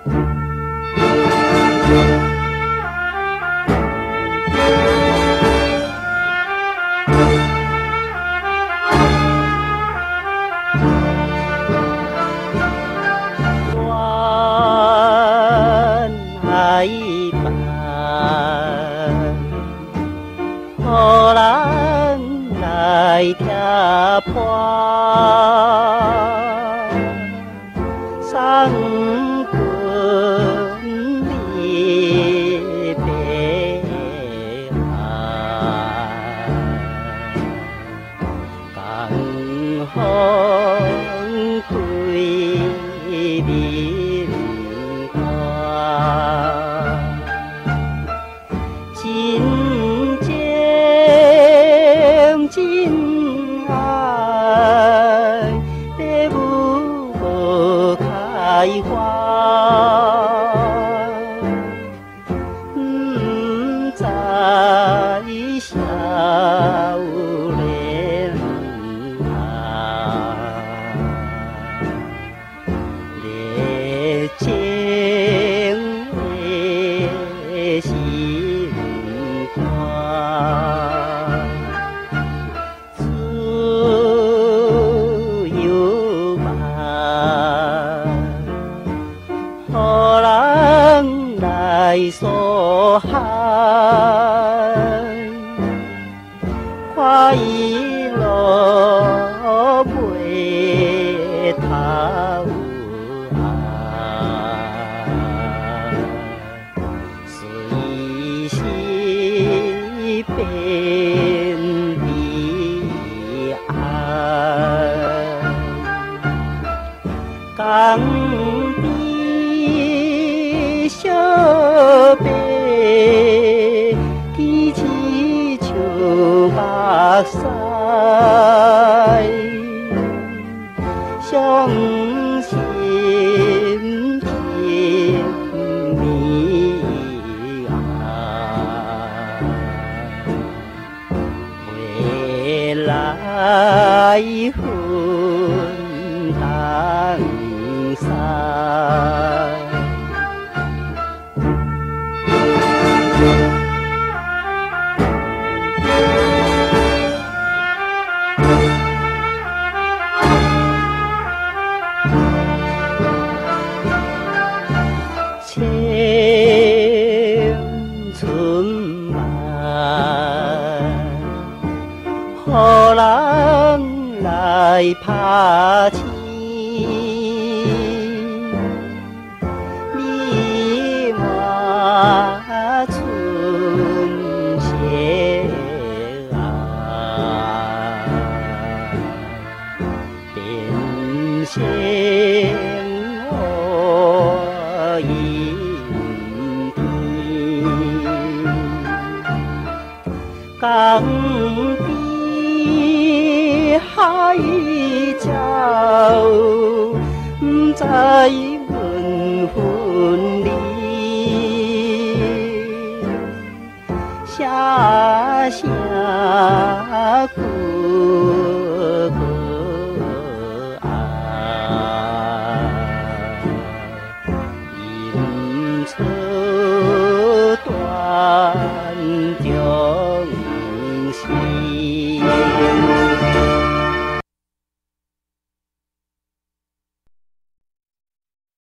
予咱来听伴，送君离别岸，江风吹面宽。真情真爱，在舞开花，不知少年啊，热情的心肝。来所海，快乐袂头岸，随时变悲哀，江边小白，天气像目屎，伤心甜蜜啊，未来分担山。青春漫，予人来拍醒。美满春节啊，变成我阴天，江边海鸟，不知阮分离。写声句